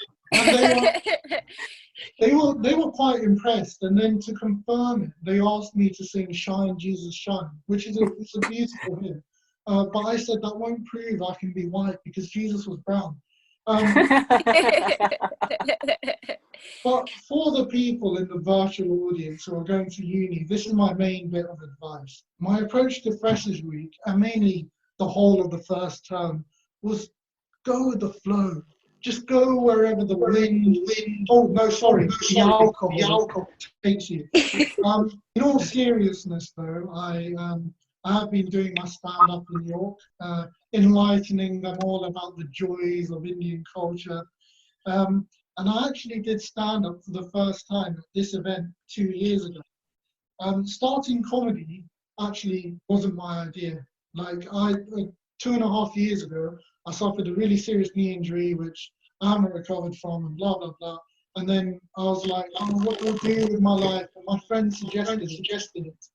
they were quite impressed. And then to confirm it, they asked me to sing Shine, Jesus, Shine, which is it's a beautiful hymn. But I said that won't prove I can be white because Jesus was brown. But for the people in the virtual audience who are going to uni, this is my main bit of advice. My approach to Freshers Week, and mainly the whole of the first term, was go with the flow. Just go wherever the the alcohol takes you. In all seriousness, though, I have been doing my stand-up in York, enlightening them all about the joys of Indian culture. And I actually did stand-up for the first time at this event 2 years ago. Starting comedy actually wasn't my idea. Like, 2.5 years ago, I suffered a really serious knee injury, which I haven't recovered from, and blah, blah, blah. And then I was like, what do I do with my life? And my friend suggested it.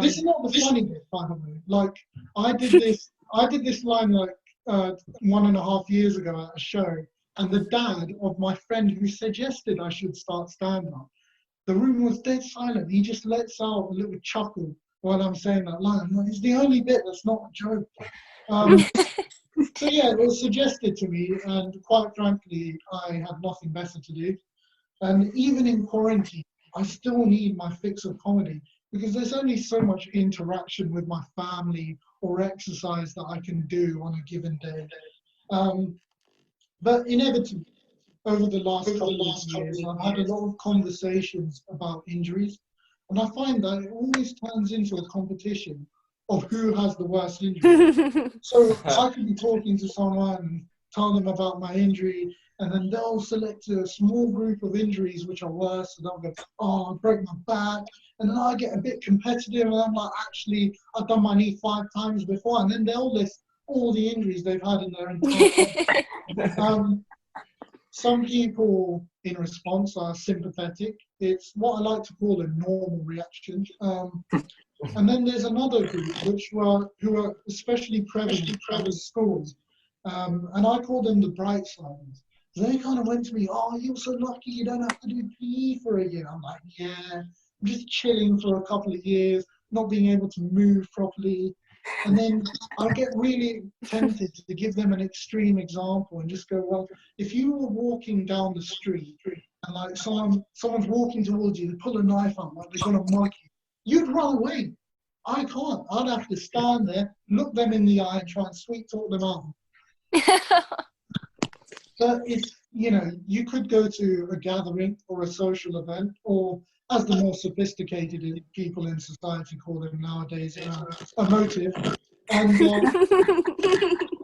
This is not the funny bit, by the way. Like, I did this line like 1.5 years ago at a show, and the dad of my friend who suggested I should start stand-up, the room was dead silent. He just lets out a little chuckle while I'm saying that line. It's the only bit that's not a joke. So yeah, it was suggested to me, and quite frankly, I had nothing better to do. And even in quarantine, I still need my fix of comedy because there's only so much interaction with my family or exercise that I can do on a given day. But inevitably, over the last couple of years, I've had a lot of conversations about injuries, and I find that it always turns into a competition of who has the worst injury. So I could be talking to someone and tell them about my injury, and then they'll select a small group of injuries which are worse, and they'll go, oh, I broke my back, and then I get a bit competitive, and I'm like, actually, I've done my knee 5 times before, and then they'll list all the injuries they've had in their entire life. Some people in response are sympathetic. It's what I like to call a normal reaction. And then there's another group who are especially prevalent at schools. And I call them the bright siders. They kind of went to me, oh, you're so lucky you don't have to do PE for a year. I'm like, yeah, I'm just chilling for a couple of years, not being able to move properly. And then I get really tempted to give them an extreme example and just go, well, if you were walking down the street and like someone's walking towards you, they pull a knife out, like they're gonna mug you, you'd run away. I can't. I'd have to stand there, look them in the eye, and try and sweet talk them out. But it's, you know, you could go to a gathering or a social event, or as the more sophisticated people in society call them nowadays, a motive. And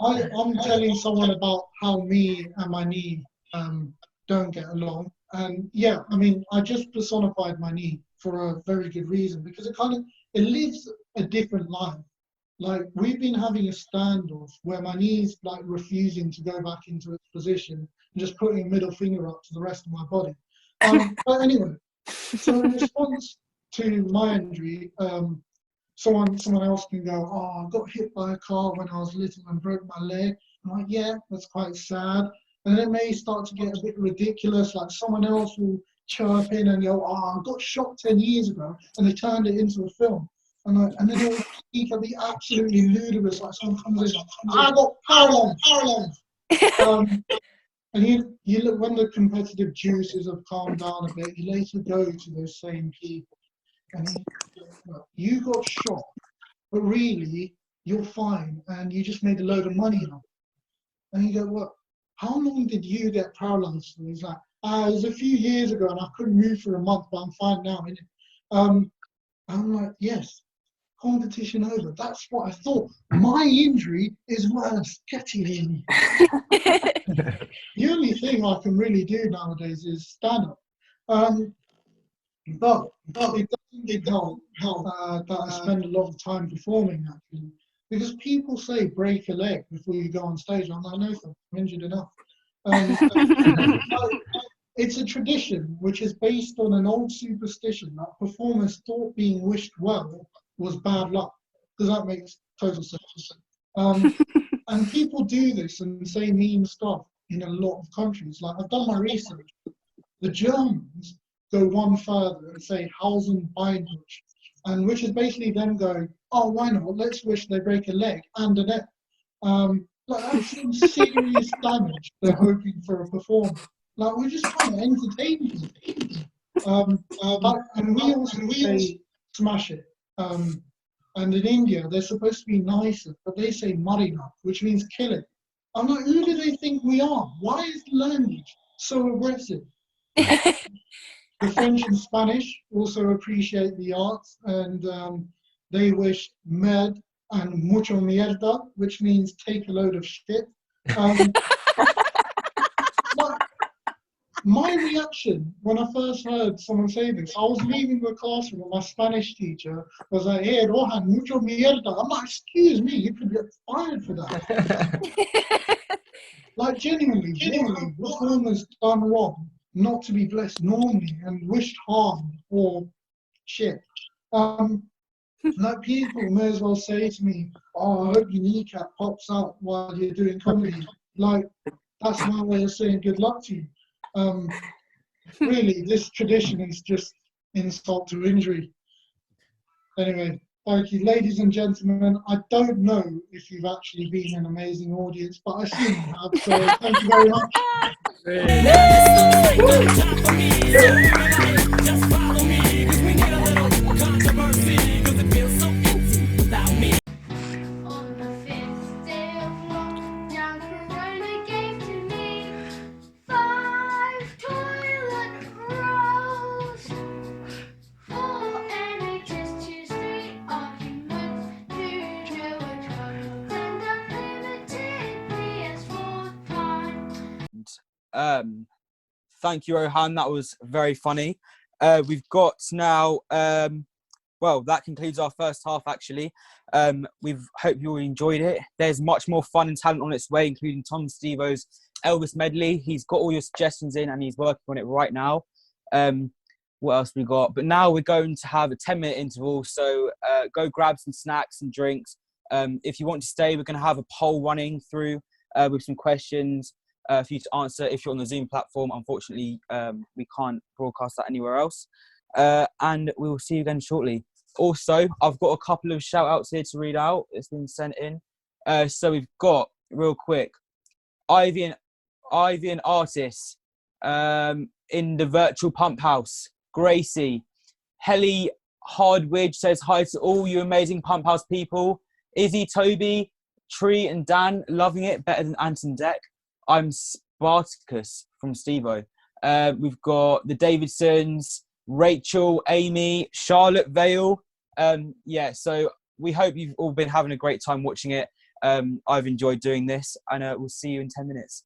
I'm telling someone about how me and my knee don't get along. And yeah, I mean, I just personified my knee for a very good reason, because it lives a different life. Like, we've been having a standoff where my knee's like refusing to go back into its position and just putting middle finger up to the rest of my body. But anyway, so in response to my injury, someone else can go, oh, I got hit by a car when I was little and broke my leg. I'm like, yeah, that's quite sad. And then it may start to get a bit ridiculous, like someone else will chirp in and go, oh, I got shot 10 years ago, and they turned it into a film. And then they'll speak at the absolutely ludicrous, like someone comes in, I got paralyzed. And you look, when the competitive juices have calmed down a bit, you later go to those same people and you got shot, but really you're fine and you just made a load of money now. And you go, well, how long did you get paralyzed for? He's like, it was a few years ago and I couldn't move for a month, but I'm fine now. I'm like, yes, competition over. That's what I thought. My injury is worse. Get it in. The only thing I can really do nowadays is stand up. But it doesn't help that I spend a lot of time performing, actually. Because people say break a leg before you go on stage. I'm like, no, I'm injured enough. It's a tradition which is based on an old superstition that performers thought being wished well was bad luck, because that makes total sense. And people do this and say mean stuff in a lot of countries. Like, I've done my research. The Germans go one further and say Hausen Beinwunsch, and which is basically them going, oh, why not? Let's wish they break a leg and a neck. Like, that's some serious damage they're hoping for a performer. Like, we're just trying to entertain people. And we also say smash it. And in India, they're supposed to be nicer, but they say marina, which means kill it. I'm like, who do they think we are? Why is the language so aggressive? The French and Spanish also appreciate the arts, and they wish med and mucho mierda, which means take a load of shit. My reaction when I first heard someone say this, I was leaving the classroom and my Spanish teacher was like, hey, Rohan, mucho mierda. I'm like, excuse me, you could get fired for that. Like, genuinely, performers done wrong not to be blessed normally and wished harm or shit. Like, people may as well say to me, oh, I hope your kneecap pops out while you're doing comedy. Like, that's my way of saying good luck to you. Really, this tradition is just insult to injury. Anyway, thank you, ladies and gentlemen. I don't know if you've actually been an amazing audience, but I assume you have, so thank you very much. Thank you, Rohan. That was very funny. We've got now, well, that concludes our first half, actually. We've hope you all enjoyed it. There's much more fun and talent on its way, including Tom Stevo's Elvis medley. He's got all your suggestions in and he's working on it right now. What else we got? But now we're going to have a 10-minute interval, so go grab some snacks and drinks. If you want to stay, we're going to have a poll running through with some questions. for you to answer if you're on the Zoom platform. Unfortunately, we can't broadcast that anywhere else. And we will see you again shortly. Also, I've got a couple of shout outs here to read out. It's been sent in. So we've got, real quick, Ivy and Artis in the virtual pump house. Gracie. Helly Hardwidge says hi to all you amazing pump house people. Izzy, Toby, Tree and Dan, loving it better than Anton Deck. I'm Spartacus from Stevo. We've got the Davidsons, Rachel, Amy, Charlotte Vale. So we hope you've all been having a great time watching it. I've enjoyed doing this, and we'll see you in 10 minutes.